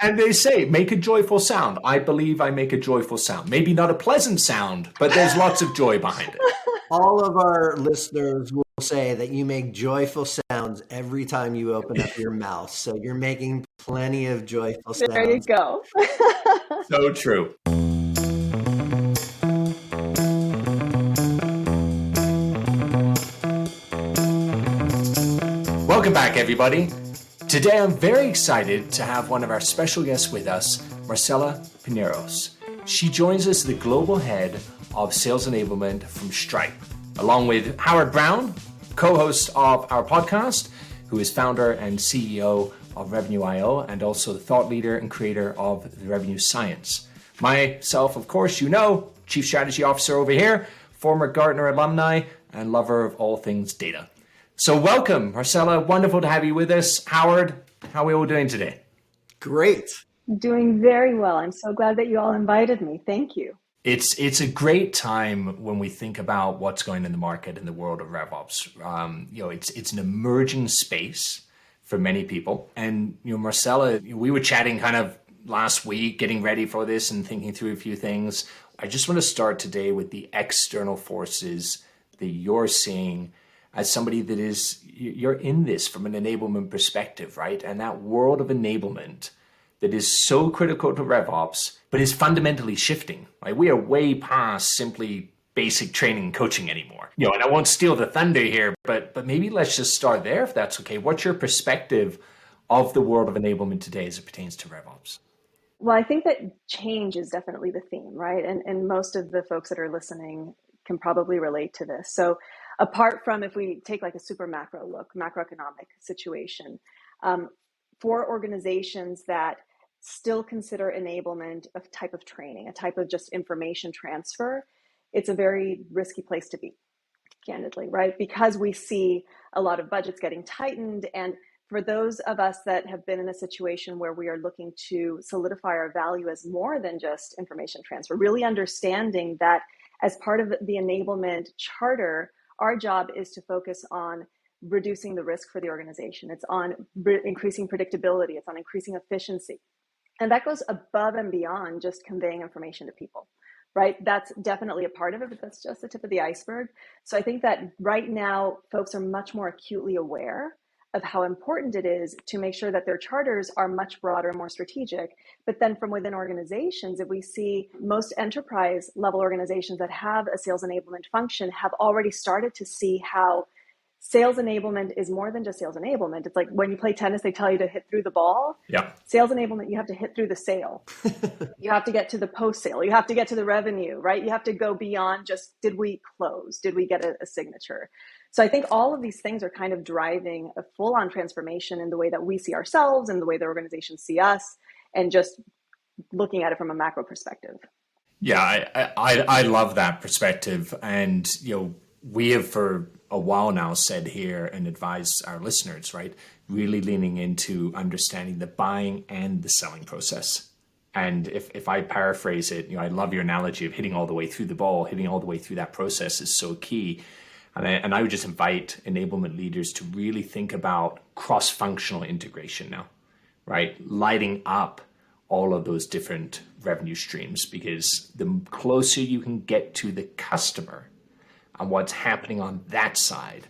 And they say, make a joyful sound. I believe I make a joyful sound. Maybe not a pleasant sound, but there's lots of joy behind it. All of our listeners will say that you make joyful sounds every time you open up your mouth. So you're making plenty of joyful sounds. There you go. So true. Welcome back, everybody. Today, I'm very excited to have one of our special guests with us, Marcela Piñeros. She joins us, the global head of sales enablement from Stripe, along with Howard Brown, co-host of our podcast, who is founder and CEO of Revenue.io, and also the thought leader and creator of the Revenue Science. Myself, of course, you know, Chief Strategy Officer over here, former Gartner alumni, and lover of all things data. So welcome, Marcela. Wonderful to have you with us. Howard, how are we all doing today? Great. Doing very well. I'm so glad that you all invited me. Thank you. It's a great time when we think about what's going in the market in the world of RevOps. It's an emerging space for many people. And Marcela, we were chatting kind of last week, getting ready for this and thinking through a few things. I just want to start today with the external forces that you're seeing as somebody that you're in this from an enablement perspective, right? And that world of enablement that is so critical to RevOps, but is fundamentally shifting, right? We are way past simply basic training and coaching anymore. And I won't steal the thunder here, but maybe let's just start there if that's okay. What's your perspective of the world of enablement today as it pertains to RevOps? Well, I think that change is definitely the theme, right? And most of the folks that are listening can probably relate to this. So apart from if we take like a super macro look, macroeconomic situation, for organizations that still consider enablement a type of training, a type of just information transfer, it's a very risky place to be, candidly, right? Because we see a lot of budgets getting tightened. And for those of us that have been in a situation where we are looking to solidify our value as more than just information transfer, really understanding that as part of the enablement charter, our job is to focus on reducing the risk for the organization. It's on increasing predictability. It's on increasing efficiency. And that goes above and beyond just conveying information to people, right? That's definitely a part of it, but that's just the tip of the iceberg. So I think that right now, folks are much more acutely aware of how important it is to make sure that their charters are much broader, more strategic. But then from within organizations, if we see most enterprise level organizations that have a sales enablement function have already started to see how sales enablement is more than just sales enablement. It's like when you play tennis, they tell you to hit through the ball. Yeah. Sales enablement, you have to hit through the sale. You have to get to the post sale. You have to get to the revenue, right? You have to go beyond just, did we close? Did we get a signature? So I think all of these things are kind of driving a full-on transformation in the way that we see ourselves and the way the organizations see us, and just looking at it from a macro perspective. Yeah, I love that perspective. And, we have for a while now said here and advised our listeners, right, really leaning into understanding the buying and the selling process. And if I paraphrase it, I love your analogy of hitting all the way through the ball, hitting all the way through that process is so key. And I would just invite enablement leaders to really think about cross-functional integration now, right? Lighting up all of those different revenue streams, because the closer you can get to the customer and what's happening on that side,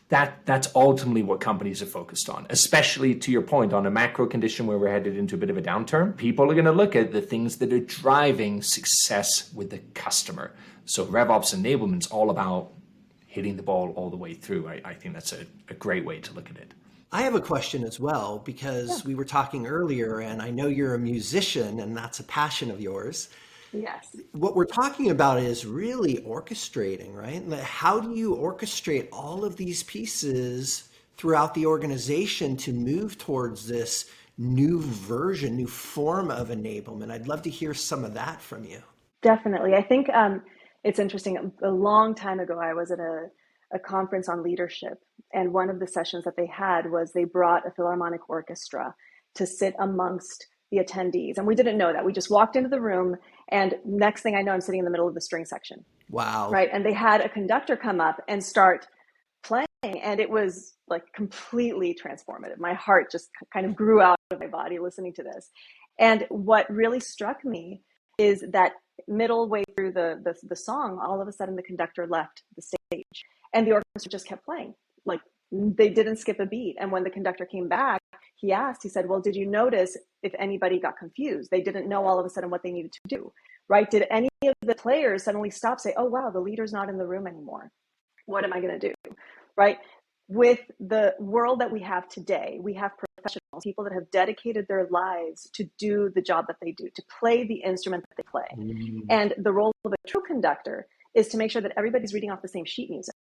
that's ultimately what companies are focused on, especially to your point on a macro condition where we're headed into a bit of a downturn. People are going to look at the things that are driving success with the customer. So RevOps enablement is all about hitting the ball all the way through. I think that's a great way to look at it. I have a question as well, because we were talking earlier, and I know you're a musician and that's a passion of yours. Yes. What we're talking about is really orchestrating, right? How do you orchestrate all of these pieces throughout the organization to move towards this new version, new form of enablement? I'd love to hear some of that from you. Definitely. I think it's interesting. A long time ago, I was at a conference on leadership, and one of the sessions that they had was they brought a philharmonic orchestra to sit amongst the attendees. And we didn't know that. We just walked into the room, and next thing I know, I'm sitting in the middle of the string section. Wow. Right. And they had a conductor come up and start playing and it was like completely transformative. My heart just kind of grew out of my body listening to this. And what really struck me is that middle way through the song, all of a sudden the conductor left the stage and the orchestra just kept playing. Like they didn't skip a beat. And when the conductor came back, he said, well, did you notice if anybody got confused? They didn't know all of a sudden what they needed to do, right? Did any of the players suddenly stop, say, oh, wow, the leader's not in the room anymore. What am I going to do, right? With the world that we have today, we have professionals, people that have dedicated their lives to do the job that they do, to play the instrument that they play. Mm. And the role of a true conductor is to make sure that everybody's reading off the same sheet music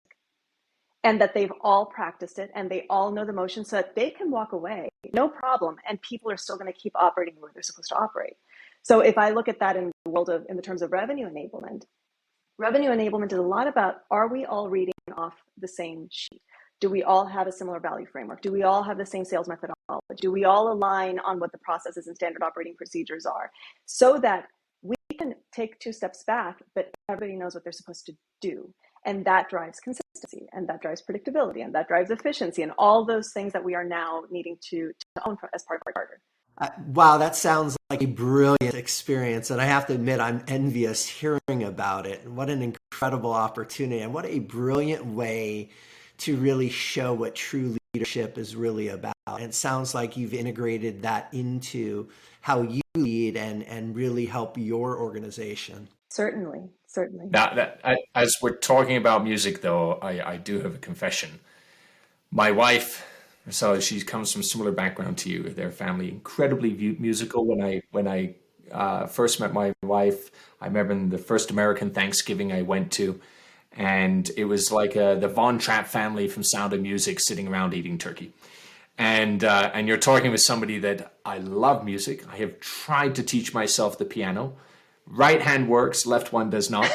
and that they've all practiced it and they all know the motion so that they can walk away, no problem, and people are still going to keep operating where they're supposed to operate. So if I look at that in the world of, in the terms of revenue enablement is a lot about, are we all reading off the same sheet? Do we all have a similar value framework? Do we all have the same sales methodology? Do we all align on what the processes and standard operating procedures are? So that we can take 2 steps back, but everybody knows what they're supposed to do. And that drives consistency, and that drives predictability, and that drives efficiency, and all those things that we are now needing to own as part of our charter. Wow, that sounds like a brilliant experience. And I have to admit, I'm envious hearing about it. What an incredible opportunity, and what a brilliant way to really show what true leadership is really about. And it sounds like you've integrated that into how you lead and really help your organization. Certainly. Now, as we're talking about music, though, I do have a confession. My wife, Marcela, she comes from a similar background to you. Their family incredibly musical. When I first met my wife, I remember in the first American Thanksgiving I went to, and it was like the Von Trapp family from Sound of Music sitting around eating turkey. And you're talking with somebody that I love music. I have tried to teach myself the piano. Right hand works, left one does not.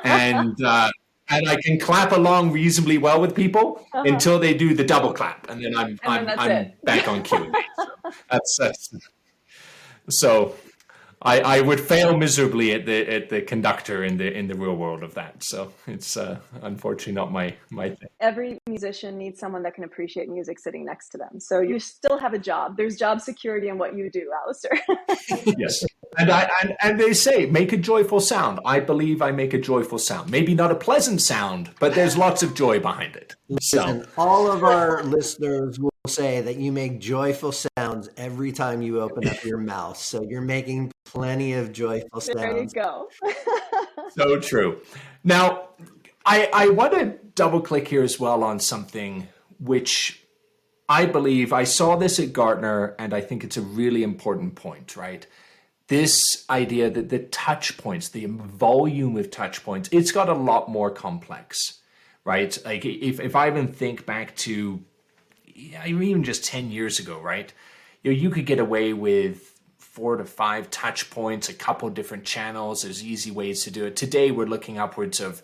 And I can clap along reasonably well with people until they do the double clap, and then I'm back on cue. So I would fail miserably at the conductor in the real world of that. So it's unfortunately not my thing. Every musician needs someone that can appreciate music sitting next to them. So you still have a job. There's job security in what you do, Alastair. Yes. And they say, make a joyful sound. I believe I make a joyful sound. Maybe not a pleasant sound, but there's lots of joy behind it. Listen, all of our listeners will say that you make joyful sounds every time you open up your mouth. So you're making plenty of joyful sounds. There you go. So true. Now, I want to double click here as well on something which I believe, I saw this at Gartner, and I think it's a really important point, right? This idea that the touch points, the volume of touch points, it's got a lot more complex, right? Like if I even think back to even just 10 years ago, right? You could get away with 4 to 5 touch points, a couple different channels. There's easy ways to do it. Today, we're looking upwards of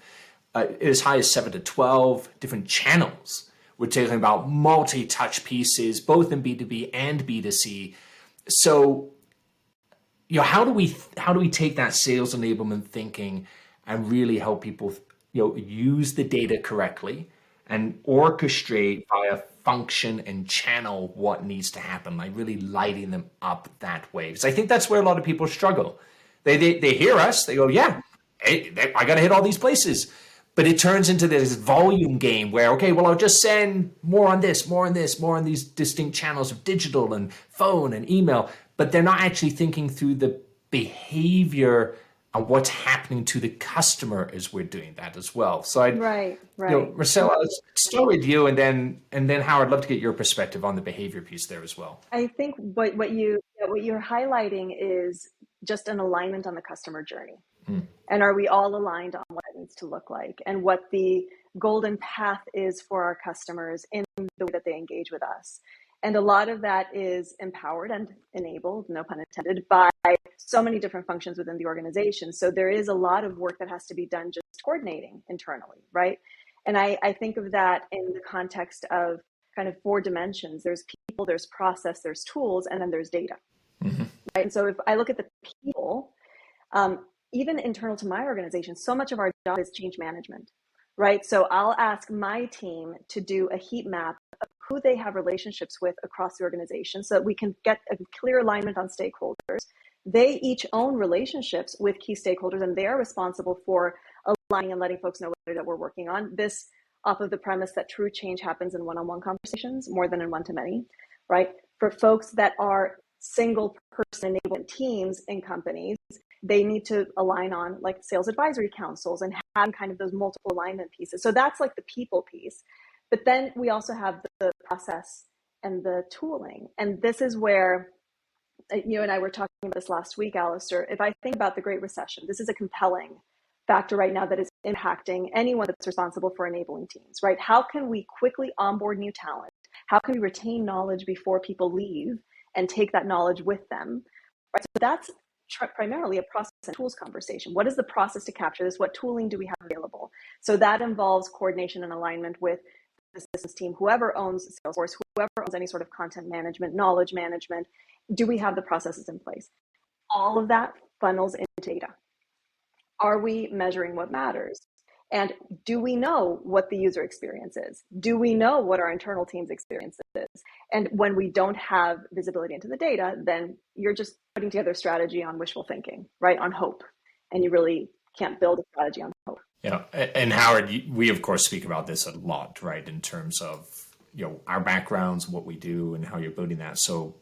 as high as 7 to 12 different channels. We're talking about multi-touch pieces, both in B2B and B2C. So, how do we take that sales enablement thinking and really help people, use the data correctly and orchestrate via function and channel what needs to happen, like really lighting them up that way? Because I think that's where a lot of people struggle. They hear us, they go, yeah, hey, I got to hit all these places. But it turns into this volume game where, okay, well, I'll just send more on this, more on this, more on these distinct channels of digital and phone and email. But they're not actually thinking through the behavior and what's happening to the customer as we're doing that as well. So right. Marcela, let's start with you, and then Howard, I'd love to get your perspective on the behavior piece there as well. I think what you're highlighting is just an alignment on the customer journey. And are we all aligned on what it needs to look like and what the golden path is for our customers in the way that they engage with us? And a lot of that is empowered and enabled, no pun intended, by so many different functions within the organization. So there is a lot of work that has to be done just coordinating internally, right? And I think of that in the context of kind of 4 dimensions. There's people, there's process, there's tools, and then there's data. Mm-hmm. Right? And so if I look at the people, even internal to my organization, so much of our job is change management, right? So I'll ask my team to do a heat map of who they have relationships with across the organization so that we can get a clear alignment on stakeholders. They each own relationships with key stakeholders, and they are responsible for aligning and letting folks know that we're working on this, off of the premise that true change happens in one-on-one conversations more than in one-to-many, right? For folks that are single person enablement teams in companies, they need to align on like sales advisory councils and have kind of those multiple alignment pieces. So that's like the people piece. But then we also have the process and the tooling. And this is where you and I were talking about this last week, Alastair. If I think about the Great Recession, this is a compelling factor right now that is impacting anyone that's responsible for enabling teams, right? How can we quickly onboard new talent? How can we retain knowledge before people leave and take that knowledge with them? Right? So that's primarily a process and tools conversation. What is the process to capture this? What tooling do we have available? So that involves coordination and alignment with the systems team, whoever owns Salesforce, whoever owns any sort of content management, knowledge management. Do we have the processes in place? All of that funnels into data. Are we measuring what matters? And do we know what the user experience is? Do we know what our internal team's experience is? And when we don't have visibility into the data, then you're just putting together a strategy on wishful thinking, right? On hope. And you really can't build a strategy on hope. Yeah. And Howard, we of course speak about this a lot, right? In terms of, our backgrounds, what we do and how you're building that. So,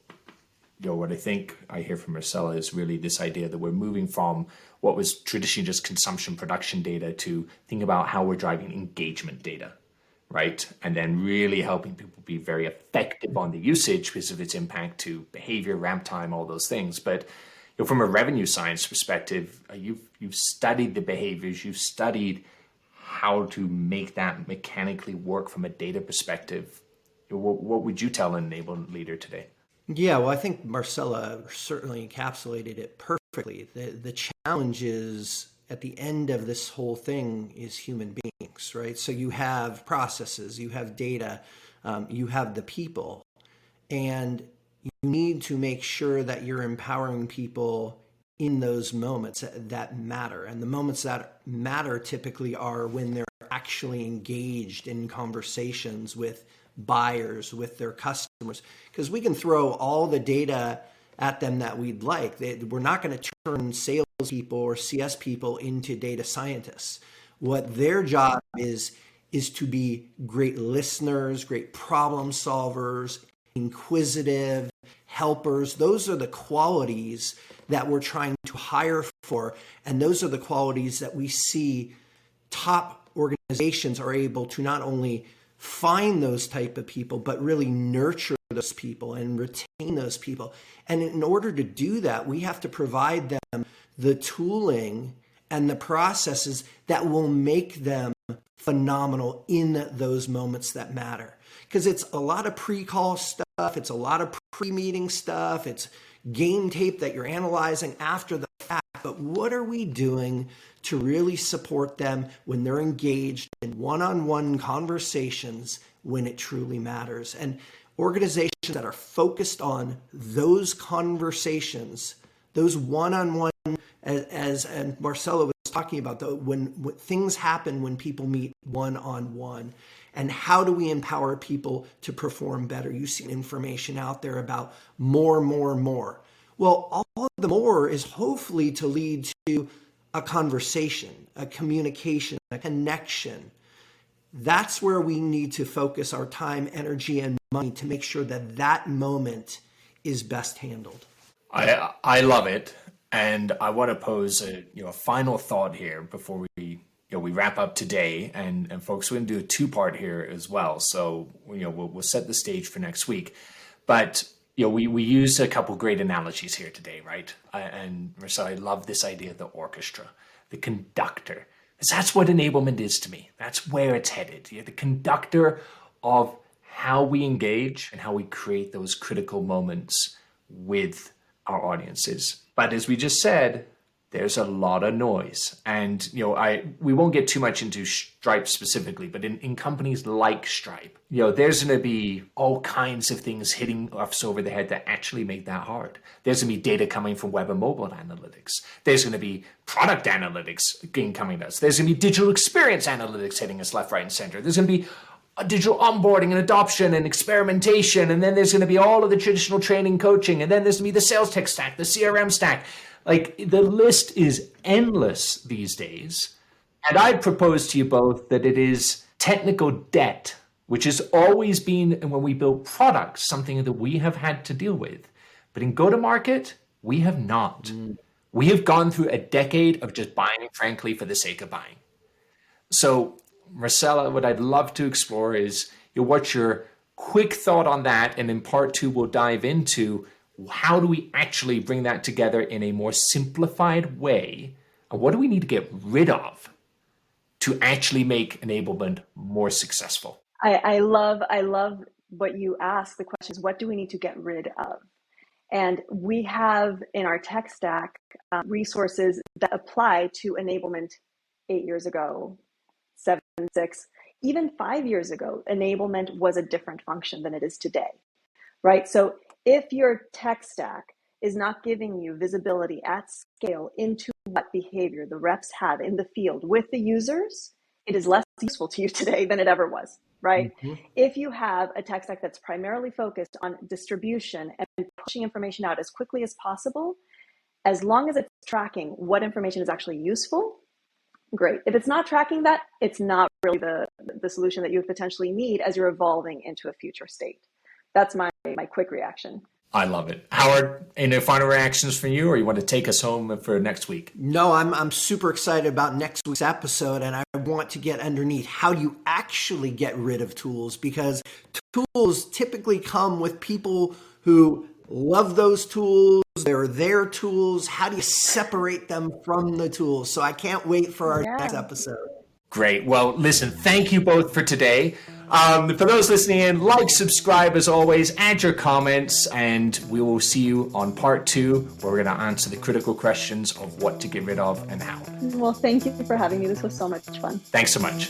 what I think I hear from Marcela is really this idea that we're moving from what was traditionally just consumption production data to think about how we're driving engagement data, right? And then really helping people be very effective on the usage because of its impact to behavior, ramp time, all those things. But from a revenue science perspective, you've studied the behaviors, you've studied how to make that mechanically work from a data perspective. What would you tell an enablement leader today? Yeah, well, I think Marcela certainly encapsulated it perfectly. The challenge is at the end of this whole thing is human beings, right? So you have processes, you have data, you have the people, and you need to make sure that you're empowering people in those moments that matter. And the moments that matter typically are when they're actually engaged in conversations with buyers, with their customers, because we can throw all the data at them that we'd like. We're not going to turn salespeople or CS people into data scientists. What their job is to be great listeners, great problem solvers, inquisitive helpers. Those are the qualities that we're trying to hire for, and those are the qualities that we see top organizations are able to not only find those type of people, but really nurture those people and retain those people. And in order to do that, we have to provide them the tooling and the processes that will make them phenomenal in those moments that matter. Because it's a lot of pre-call stuff, it's a lot of pre-meeting stuff, it's game tape that you're analyzing after the fact. But what are we doing to really support them when they're engaged in one-on-one conversations when it truly matters? And organizations that are focused on those conversations, those one-on-one, as and Marcela was talking about, when things happen when people meet one-on-one, and how do we empower people to perform better? You see information out there about more. Well, all of the more is hopefully to lead to a conversation, a communication, a connection. That's where we need to focus our time, energy, and money to make sure that that moment is best handled. I love it, and I want to pose a final thought here before we wrap up today. And folks, we're going to do a two-part here as well. So we'll set the stage for next week, but we used a couple great analogies here today, right? And Marcela, I love this idea of the orchestra, the conductor. Because that's what enablement is to me. That's where it's headed. You're the conductor of how we engage and how we create those critical moments with our audiences. But as we just said, there's a lot of noise. And, we won't get too much into Stripe specifically, but in companies like Stripe, there's going to be all kinds of things hitting us over the head that actually make that hard. There's going to be data coming from web and mobile analytics. There's going to be product analytics coming to us. There's going to be digital experience analytics hitting us left, right, and center. There's going to be digital onboarding and adoption and experimentation. And then there's going to be all of the traditional training, coaching. And then there's going to be the sales tech stack, the CRM stack. Like, the list is endless these days. And I'd propose to you both that it is technical debt, which has always been, when we build products, something that we have had to deal with. But in go-to-market, we have not. We have gone through a decade of just buying, frankly, for the sake of buying. So, Marcela, what I'd love to explore is what's your quick thought on that? And in part 2, we'll dive into how do we actually bring that together in a more simplified way? And what do we need to get rid of to actually make enablement more successful? I love what you ask. The question is, what do we need to get rid of? And we have in our tech stack resources that apply to enablement 8 years ago, 7, 6, even 5 years ago. Enablement was a different function than it is today, right? So if your tech stack is not giving you visibility at scale into what behavior the reps have in the field with the users, it is less useful to you today than it ever was, right? Mm-hmm. If you have a tech stack that's primarily focused on distribution and pushing information out as quickly as possible, as long as it's tracking what information is actually useful, great. If it's not tracking that, it's not really the solution that you would potentially need as you're evolving into a future state. That's my quick reaction. I love it. Howard, any final reactions from you, or you want to take us home for next week? No, I'm super excited about next week's episode, and I want to get underneath how do you actually get rid of tools, because tools typically come with people who love those tools. They're their tools. How do you separate them from the tools? So I can't wait for our next episode. Great. Well, listen, thank you both for today. For those listening in, like, subscribe as always, add your comments, and we will see you on part 2, where we're going to answer the critical questions of what to get rid of and how. Well, thank you for having me. This was so much fun. Thanks so much.